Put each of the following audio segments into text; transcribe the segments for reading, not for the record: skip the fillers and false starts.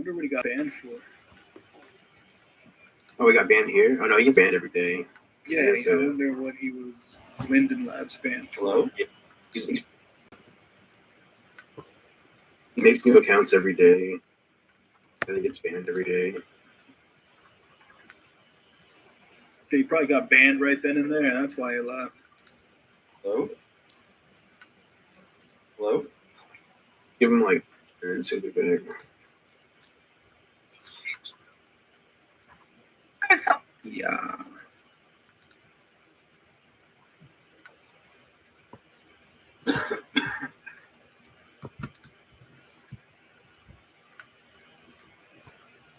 wonder what he got banned for. Oh, he got banned here? Oh, no, he gets banned every day. Yeah, I wonder what he was Linden Labs banned for. Hello? Yeah. He makes new accounts every day. And he gets banned every day. He probably got banned right then and there, and that's why he left. Hello? Hello? Give him like and see if they're back. Yeah.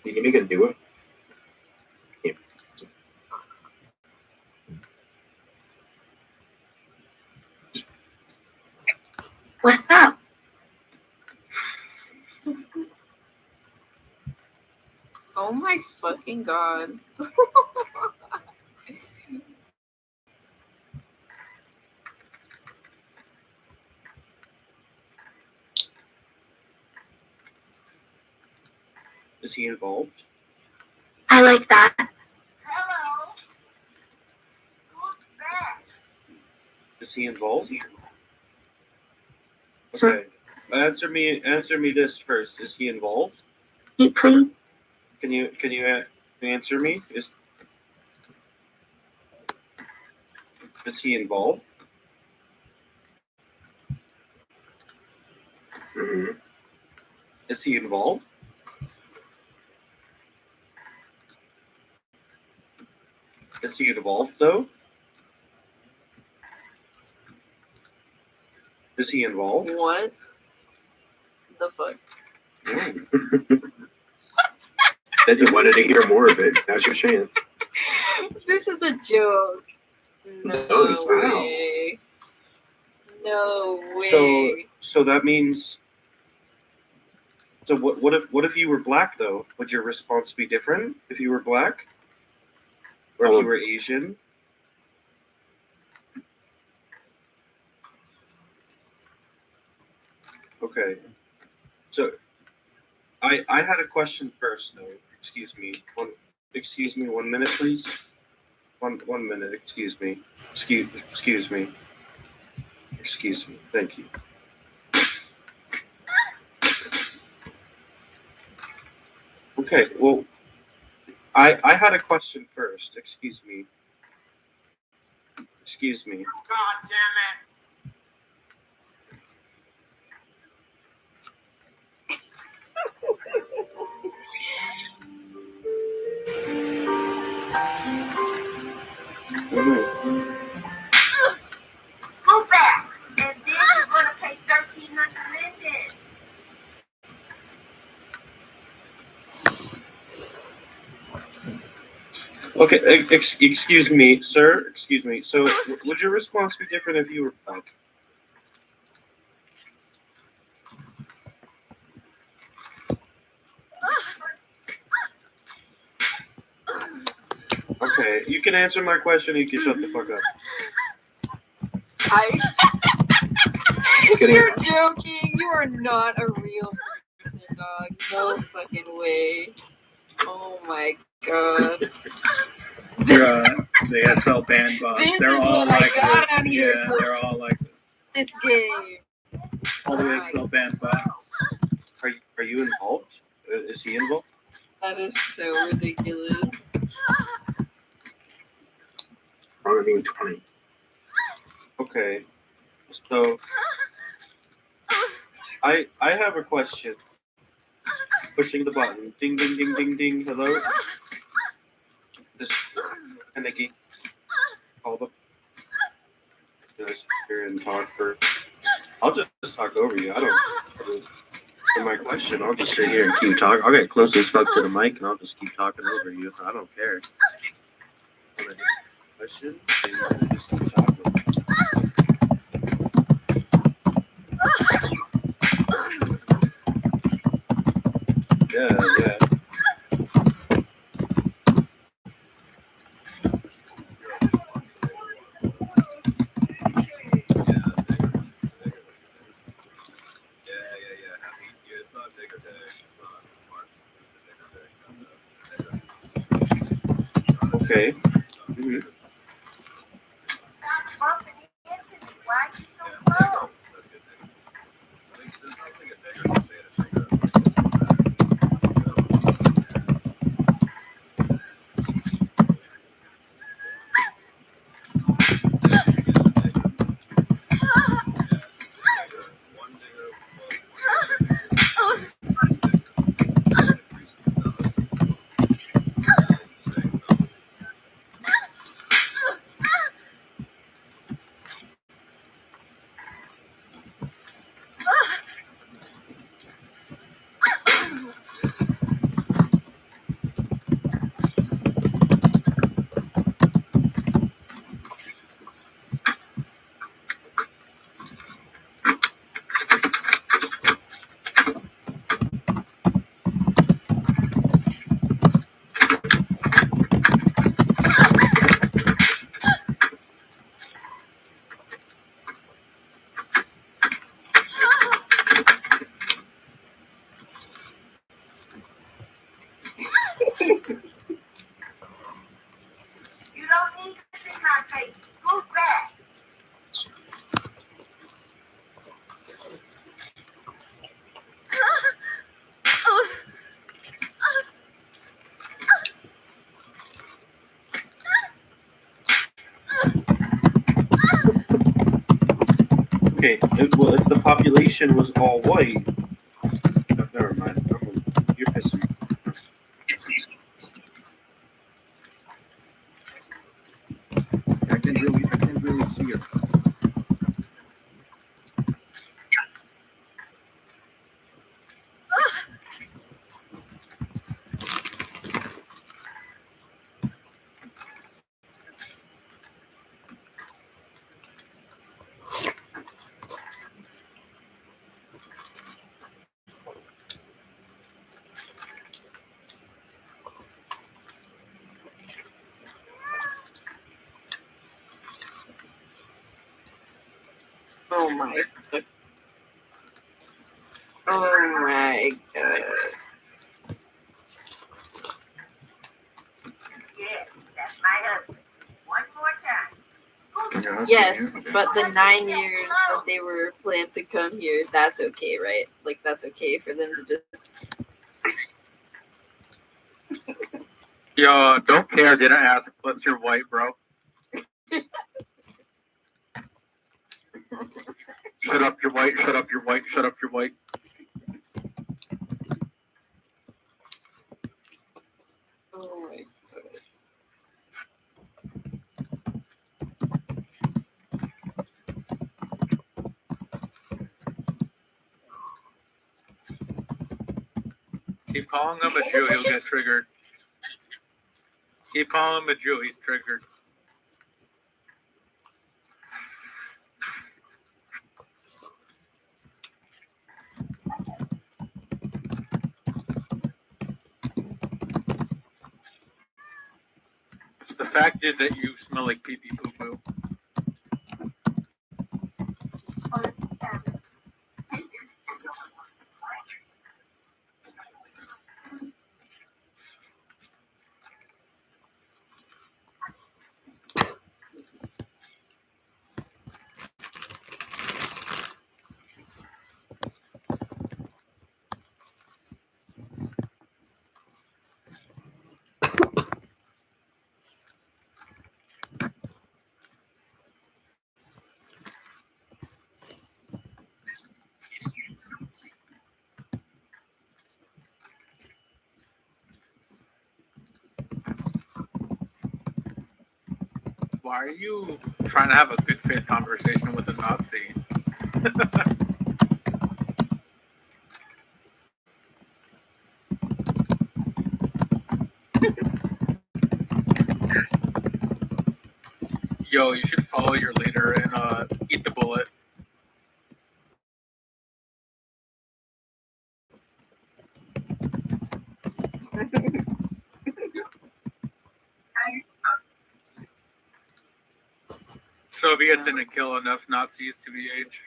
You can make it do it. Yeah. What's up? Oh my fucking god. Is he involved? I like that. Hello. Who's that? Is he involved? So, Okay. Answer me this first. Is he involved? please. Can you answer me? Is he involved? Mm-hmm. Is he involved? Is he involved though? Is he involved? What the fuck? Then you wanted to hear more of it. Now's your chance. This is a joke. No way. No way. So that means. So what if you were black though? Would your response be different if you were black, or if you were Asian? Okay. So I had a question first though. Excuse me. 1 minute, please. One minute. Excuse me. Excuse me. Excuse me. Thank you. Okay. Well, I had a question first. Excuse me. Excuse me. God damn it. Go back. And then you're going to pay $1,300. Okay, excuse me, sir. Excuse me. So, would your response be different if you were black? Okay, you can answer my question. You can shut the fuck up. You're joking. You are not a real person, dog. No fucking way. Oh my god. The SL band bots. This They're is all what like I got this. out here Yeah, for they're all like this. this game. All the SL band bots. Are you involved? Is he involved? That is so ridiculous. I'm being 20. Okay. So I have a question. Pushing the button. Ding ding ding ding ding. Hello? This Nikki. Call them. Just here and talk for. I'll just talk over you. I don't. For my question, I'll just sit here and keep talking. I'll get close as fuck to the mic and I'll just keep talking over you. I don't care. Question? Just keep talking. Yeah. Okay. Mm-hmm. Stop bumping into me. Why are you so close? You don't need to see my face. Move back. Okay. Well, if the population was all white, oh, never mind. You're pissing me. I can't really see it. Oh my. Oh my god. Yes, that's my husband. One more time. Yeah, I see Yes, it. Okay. but the 9 years that they were planned to come here, that's okay, right? Like, that's okay for them to just. Yo, don't care, didn't ask. Plus, you're white, bro. Shut up, you're white. Shut up, you're white. Shut up, you're white. Oh my god. Keep calling him a Jew, he'll get triggered. Keep calling him a Jew, he's triggered. The fact is that you smell like pee pee poo poo. Why are you trying to have a good faith conversation with a Nazi? Yo, you should follow your leader and eat the bullet. Soviets didn't kill enough Nazis to be age.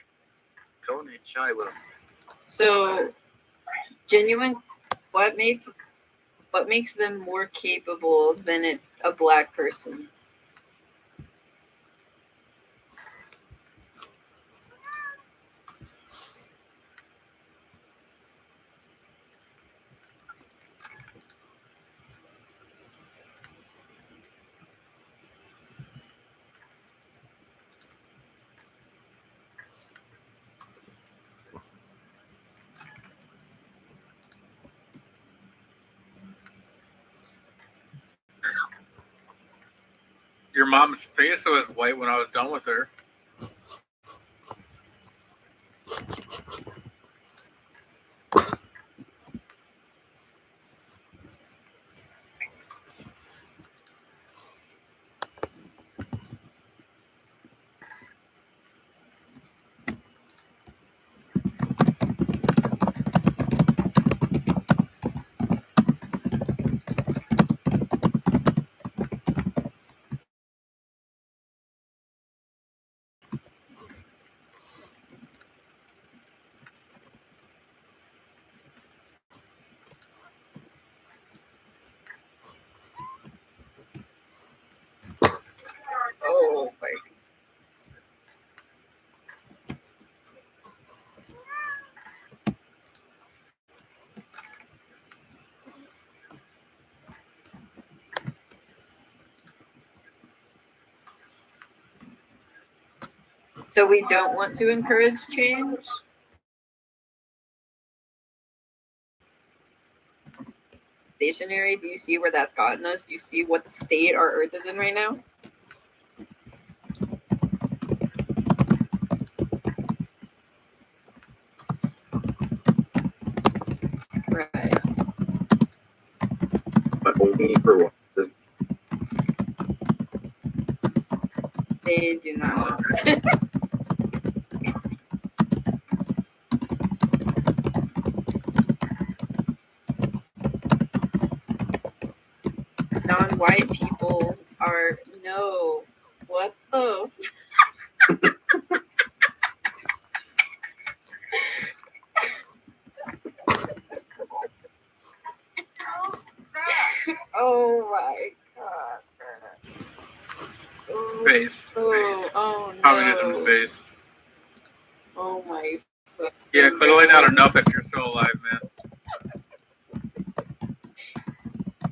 Donate Shiloh. So, genuine. What makes What makes them more capable than a black person? Your mom's face was white when I was done with her. Oh my. So we don't want to encourage change? Stationary, do you see where that's gotten us? Do you see what state our Earth is in right now? Right. But only for what? They do not. Non-white people are no. What the? Oh my god. Oh, Face. oh no. Communism's face. Oh my. Yeah, clearly not enough if you're still alive, man.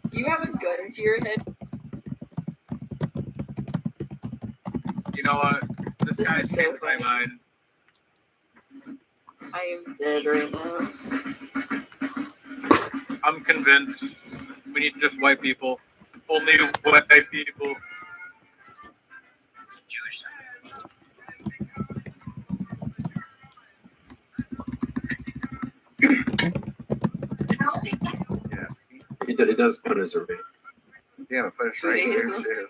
Do you have a gun to your head? You know what? This This guy is so takes my funny. mind. I am dead right now. I'm convinced we need just white people. Only white people. It does put a survey. Yeah, but it's right here too.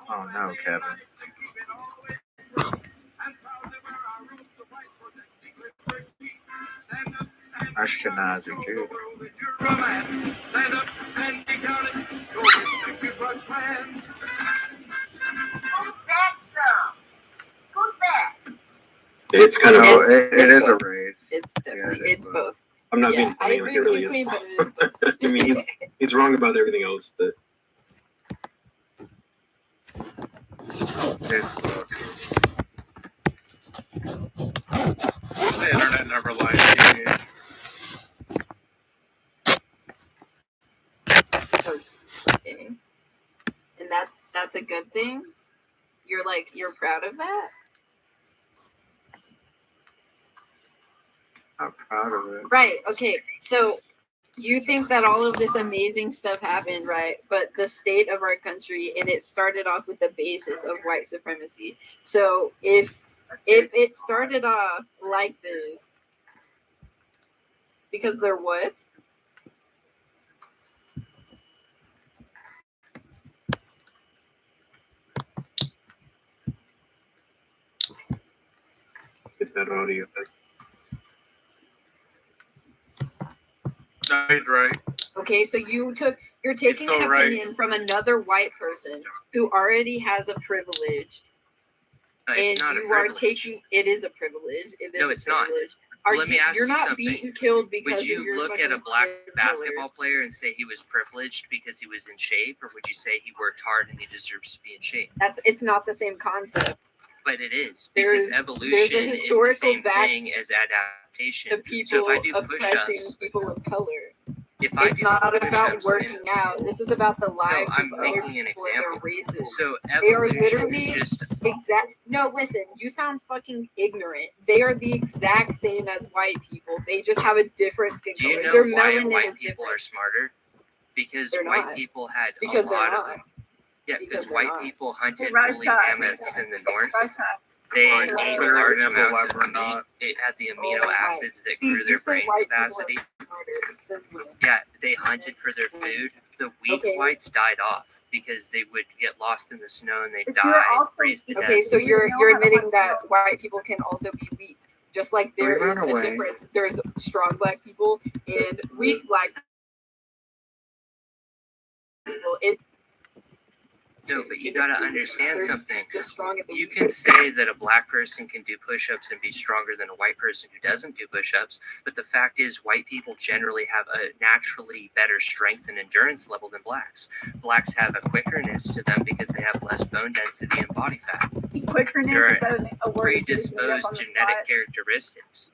Oh no, Kevin. Ashkenazi Jew. Who's that from? Who's that? It's kind of. It's- It is a race. It's definitely, Yeah, it it's is both. I'm not Yeah, being I funny. agree Like, it really with you, is. but it is both. I mean, he's wrong about everything else, but It's both. The internet never lies to you. Okay. And that's a good thing? You're proud of that? I'm proud of it. Right, okay. So you think that all of this amazing stuff happened, right? But the state of our country, and it started off with the basis of white supremacy. So if it started off like this, because they're what? get that audio. No, he's right. Okay, so you're taking so an right. opinion from another white person who already has a privilege, No, and it's not a you are privilege. taking it is a privilege. It is No, a it's not. privilege. Are Let me you, ask you're you not something. being killed because Would of you your look at a fucking black skin basketball color. player and say he was privileged because he was in shape, or would you say he worked hard and he deserves to be in shape? It's not the same concept. But it is, There's- because there's a evolution is the historical same back thing as adaptation. The So people if I do oppressing push-ups, people of color. if I It's do not about push-ups, working out. This is about the lives I'm of other making an people and their example. races. So They are evolution literally is just No, listen, you sound fucking ignorant. They are the exact same as white people. They just have a different skin Do you color. know Their why melanin white is people different. are smarter? Because They're white not. people had Because a they're lot not. of because Because they're white not. people hunted Russia. woolly mammoths in the north. They Right, ate clear large example amounts why of we're meat. not. It had the amino Oh my. acids that See, grew you their said brain white people are capacity. smarter since when? Yeah, they hunted for their food. The weak Okay. whites died off because they would get lost in the snow and they'd But you're die, also- freeze to Okay, death. so You you're know you're how to admitting hunt that white people can also be weak. Just like there We ran is a away. difference. There's strong black people and weak black people. No, but you gotta understand There's something. the strong and the You weak. can say that a black person can do push-ups and be stronger than a white person who doesn't do push-ups, but the fact is white people generally have a naturally better strength and endurance level than blacks. Blacks have a quickerness to them because they have less bone density and body fat. Quickerness There are is a word that's made up Predisposed on the genetic spot. characteristics.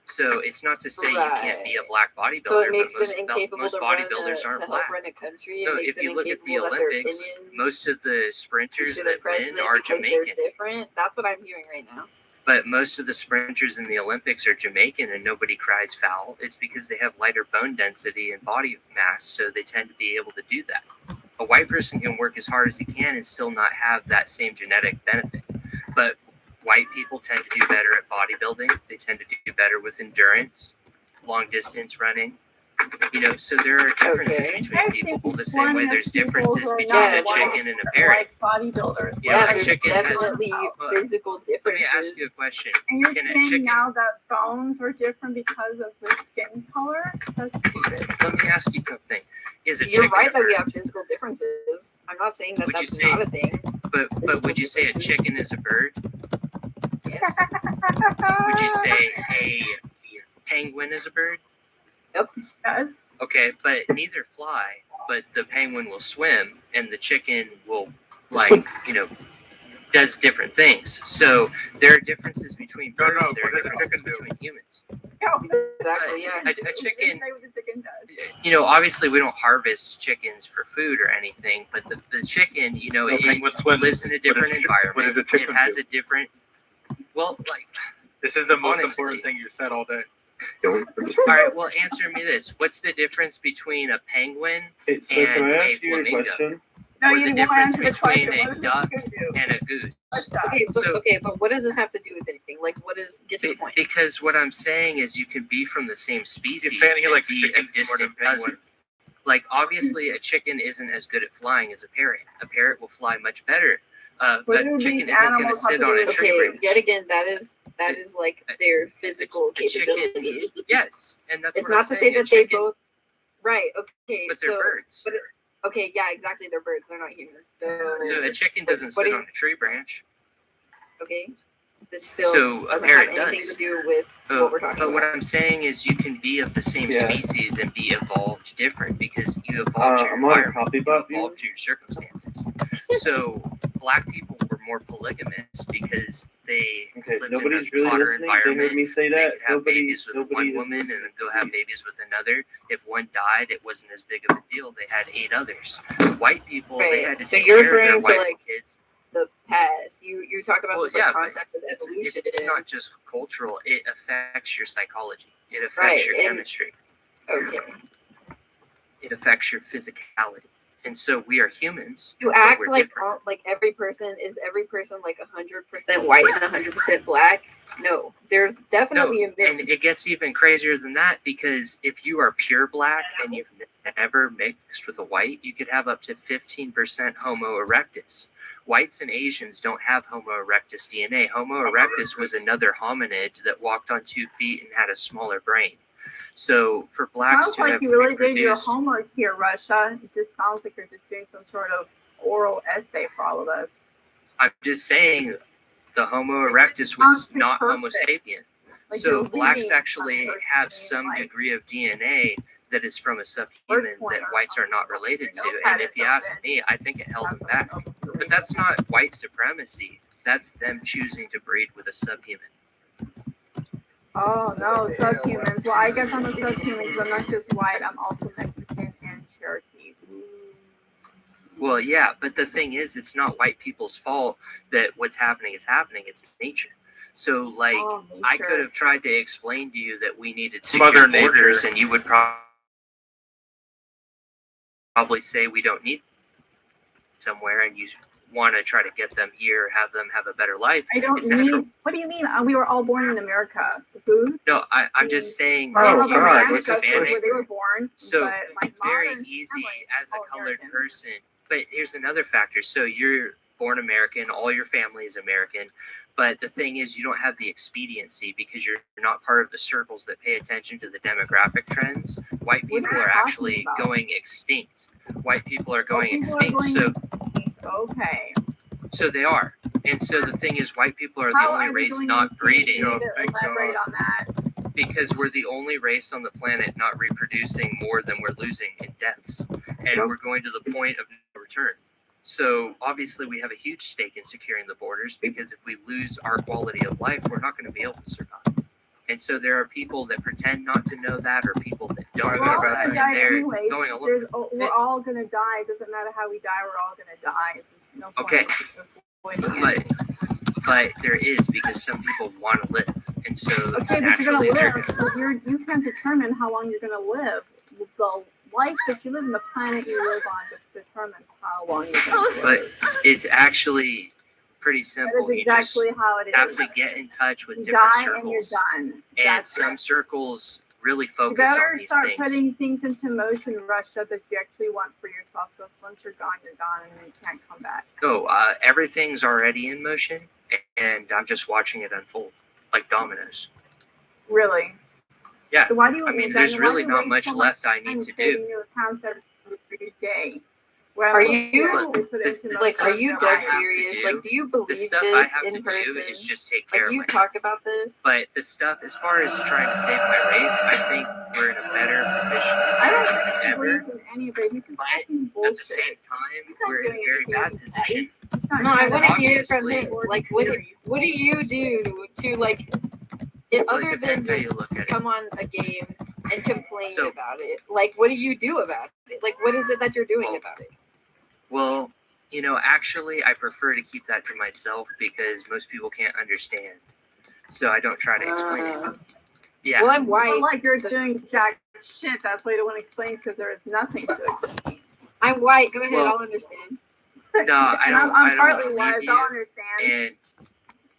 So it's not to say you can't be a black bodybuilder, So it makes but them most, incapable most to run bodybuilders to aren't help black. run a country. So It makes if them you look at the incapable that their Olympics, opinion most of the sprinters to the that win president are because Jamaican. they're different. That's what I'm hearing right now. But most of the sprinters in the Olympics are Jamaican and nobody cries foul. It's because they have lighter bone density and body mass, so they tend to be able to do that. A white person can work as hard as he can and still not have that same genetic benefit. But white people tend to do better at bodybuilding. They tend to do better with endurance, long distance running. You know, so there are differences Okay. between people the same way there's differences between not a white, chicken and a parrot. Like bodybuilders. Yeah, Yeah, a there's chicken has- definitely physical Let me differences. ask you a question. And you're Can a saying chicken- now that bones were different because of the skin color? That's stupid. Let me ask you something. Is a You're chicken right a that we bird? have physical differences. I'm not saying that Would you that's say- not a thing. But would you say a chicken is a bird? Yes. Would you say a penguin is a bird? Yes. Okay, but neither fly, but the penguin will swim and the chicken will, does different things. So there are differences between No, birds, no, there are what does a differences chicken do? between humans. Exactly, yeah. A chicken, Say what the chicken does. obviously we don't harvest chickens for food or anything, but the chicken, No, it penguin swim. lives in a different environment. What does a chicken It has do? a different, This is the most honestly. important thing you said all day. Don't. I'm just- all right, well, answer me this. What's the difference between a penguin Hey, so can And I a ask you a flamingo. question? No, Or you the didn't want to difference answer the question. between a What does duck chicken do? and a goose? What's that? Okay, So- but what does this have to do with anything? Like, get to the point. Because what I'm saying is you can be from the same species He's saying he and likes be a chickens more than distant cousin. penguins. Like, obviously, a chicken isn't as good at flying as a parrot. A parrot will fly much better. But What do chicken these isn't going to animals have sit to on do a with- tree Okay, branch. yet again, that is like their physical A chicken, capabilities. yes, and that's It's what not I'm to say saying. A that they chicken- both. Right. Okay. But they're So. birds. But okay, yeah, exactly. They're birds. They're not humans. So a chicken doesn't What sit do you- on a tree branch. Okay. This still So a doesn't have parrot anything does. to do with But, what we're talking but what about. I'm saying is you can be of the same Yeah. species and be evolved different because you evolved to your I'm on a environment. copy You bot view. evolved to your circumstances. So black people were more polygamous because they Okay, lived nobody's in a really hotter listening. They heard environment. me say They that. could have Nobody, babies with nobody one is woman and listening then go to have me. babies with another. If one died, it wasn't as big of a deal. They had 8 others. White people, they Right. had to So take you're care of their referring to, white like, kids. The past. You talk about Well, this yeah, like but concept of evolution. It's not just cultural. It affects your psychology. It affects Right, your and- chemistry. Okay. It affects your physicality. And so we are humans. You but act we're like different. like every person like 100% white and 100% black. No, there's definitely a And mix. it gets even crazier than that because if you are pure black and you've never mixed with a white, you could have up to 15% Homo erectus. Whites and Asians don't have Homo erectus DNA. Homo erectus was another hominid that walked on 2 feet and had a smaller brain. So for blacks Sounds to like have you really did your reproduced, homework here, Russia. It just sounds like you're just doing some sort of oral essay for all of us. I'm just saying the Homo erectus was Sounds not Homo perfect. sapien. Like, So you're blacks leaving actually some have person some being, like, degree of DNA that is from a subhuman that whites are not related to. And if you ask me, I think it held them back. But that's not white supremacy. That's them choosing to breed with a subhuman. Oh no, subhumans. Well, I guess I'm a subhuman because I'm not just white. I'm also Mexican and Cherokee. Well, yeah, but the thing is, it's not white people's fault that what's happening is happening. It's nature. So, like, Oh, I nature. could have tried to explain to you that we needed Mother secure borders, Nature. and you would probably say we don't need somewhere, and you want to try to get them here, have them have a better life. I don't It's natural. need. What do you mean? We were all born in America. The food. No, I'm just saying, Oh, if you God, were what's Hispanic, where they were born. so but my it's very modern easy family as is a all colored American. person. But here's another factor. So you're born American, all your family is American. But the thing is, you don't have the expediency because you're not part of the circles that pay attention to the demographic trends. White What are people you are talking actually about? going extinct. White people are going People are extinct. going Okay. So they are. And so the thing is, white people are the How only are they race going not extinct? breeding. You need to Thank elaborate God. on that. Because we're the only race on the planet not reproducing more than we're losing in deaths. And we're going to the point of no return. So obviously we have a huge stake in securing the borders because if we lose our quality of life, we're not going to be able to survive. And so there are people that pretend not to know that or people that don't We're know all that gonna and die they're anyway. going along. We're all gonna die. It doesn't matter how we die. We're all gonna die. It's just no point Okay. avoiding it. But there is because some people want to live. And so Okay, but you're gonna naturally they're live. going So you can't determine how long you're gonna live. The life that you live and the planet you live on determines how long you're gonna live. But it's actually pretty That is simple. You exactly how it just is. have to get in touch with You different die and you're circles. done. And That's some it. circles really You focus better on these start things. putting things into motion, Russia, that you actually want for yourself. Because once you're gone, and you can't come back. No, everything's already in motion, and I'm just watching it unfold, like dominoes. Really? Yeah. So why do you? I mean, then there's why really do you not waste much so left I time need to saving do. your accounts every day? Where Are I'm you- looking at it, this- they put this into Like, are motion you their dead I have to serious? do- Like, do you The believe stuff I this have to in do person? is just take care Like, of you myself. talk about this? But the stuff, as far as trying to save my race, I think we're in a better position I don't than think he ever. believes in any of it. He's just But talking at bullshit. the same time, He's not we're in a doing very anything bad with his position. He's not No, I trying want to to hear from obviously- him. Like, what do you do to, like, Well, other it than depends how you just look at it. come on a game and complain So- about it? Like, what do you do about it? Like, what is it that you're doing Well, about it? Well, you know, actually, I prefer to keep that to myself because most people can't understand. So I don't try to explain it. Yeah. Well, I'm white. Well, like you're so- doing jack shit. That's why you don't want to explain because there is nothing to explain. I'm white. Go ahead. Well, I'll understand. No, I And don't. I'm I don't partly white. believe I don't you. understand. And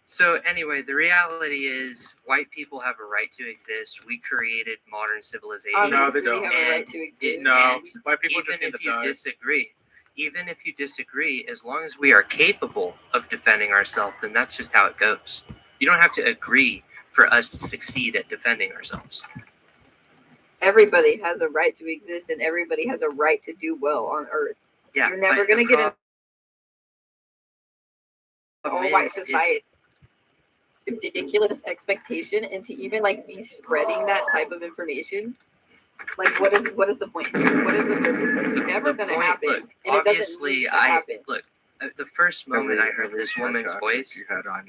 so, anyway, the reality is, white people have a right to exist. We created modern civilization. No, they Obviously, we don't. have a And right to exist. No, And white people even just need if to you die. disagree, as long as we are capable of defending ourselves, then that's just how it goes. You don't have to agree for us to succeed at defending ourselves. Everybody has a right to exist, and everybody has a right to do well on Earth. Yeah, You're never but going to the get an problem all-white is- society. Ridiculous expectation, and to even like be spreading that type of information. Like, what is the point? What is the purpose? It's never the going to point, happen, look, and it doesn't obviously, need to happen. The first moment I heard this woman's voice,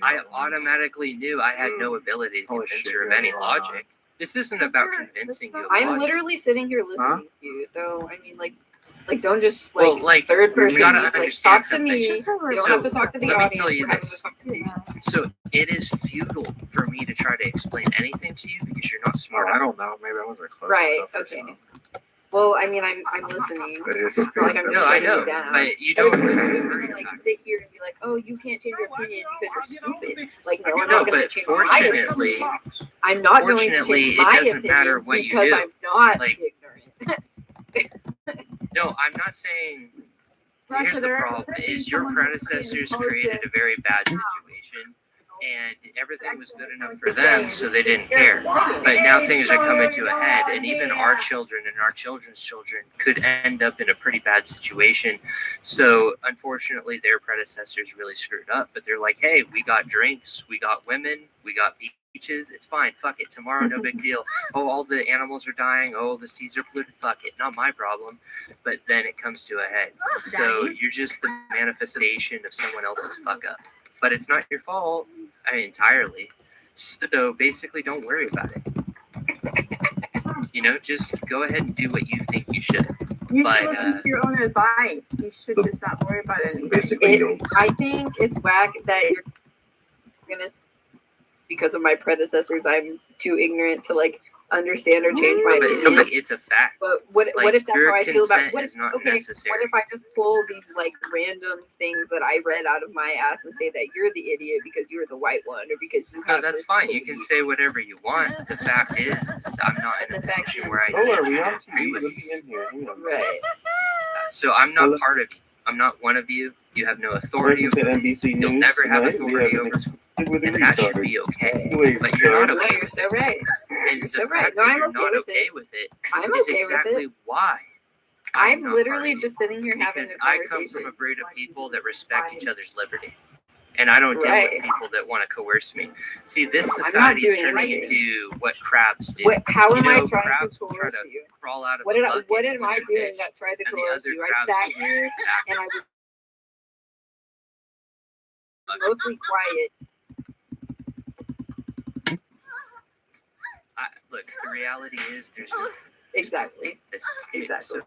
I automatically knew I had no ability to Holy convince shit, her of you're any wrong. logic. This isn't about convincing you of I'm logic. literally sitting here listening to you, so I mean, like don't just like Well, like, third you person. gotta Like, understand talk to something. me. You don't So, have to talk to the let me audience. tell you We're having this. a conversation. So it is futile for me to try to explain anything to you because you're not smart I enough. don't know. Maybe I wasn't close Right, enough or okay. something. Well, I mean, I'm listening. But it's It's not like I'm No, just I shutting know, you down. but you But don't. if you're just gonna like sit here and be like, oh, you can't change your opinion because you're stupid. Like, no, I'm No, not gonna but change my opinion. fortunately, I'm not going to fortunately, change it my doesn't opinion matter what you because do. I'm not Like- ignorant. no, I'm not saying. Russia, Here's the there- problem: there is is your someone who's predecessors pretty created a very bad situation, and everything was good enough for them, so they didn't care. But now things are coming to a head, and even our children and our children's children could end up in a pretty bad situation. So, unfortunately, their predecessors really screwed up. But they're like, hey, we got drinks, we got women, we got beaches, it's fine. Fuck it. Tomorrow, no big deal. Oh, all the animals are dying. Oh, the seas are polluted. Fuck it. Not my problem. But then it comes to a head. So you're just the manifestation of someone else's fuck up. But it's not your fault, entirely. So basically, don't worry about it. You know, just go ahead and do what you think you should. You But, should listen to your own advice. You should just not worry about it. Basically, you'll, I think it's whack that you're gonna, because of my predecessors, I'm too ignorant to like understand or change my But opinion. like, it's a fact. But what Like, if that's your how I feel about consent what is if, not okay, necessary. what if I just pull these like random things that I read out of my ass and say that you're the idiot because you're the white one or because you No, have that's this fine. You thing? can say whatever you want. The fact is, I'm not in a The fact position is- where I Hold on, we can on agree TV. with Let you. me in here. Hang on. Right. So I'm not Hello? part of you. I'm not one of you. You have no authority Welcome to over me. NBC You'll News. never have Tonight, authority we have over an exclusive with a and that should retard. be okay. Wait, But you're not No, okay you're with so it. right. And You're the so fact right. No, that I'm you're okay not with okay it. with it I'm is okay exactly with it. why I'm not part literally of just sitting here having because a I come conversation. from a breed of people that respect each other's liberty. And I don't deal Right. with people that want to coerce me. See, this I'm not society is doing turning anything. into what crabs do. How You am I know, trying to crabs try coerce to you? crawl out of What a did I, bucket what am when I they're doing fish, that tried to and the coerce other you? I crabs sat will here attack. and I was mostly quiet. Look, the reality is there's no Exactly. this. Exactly. So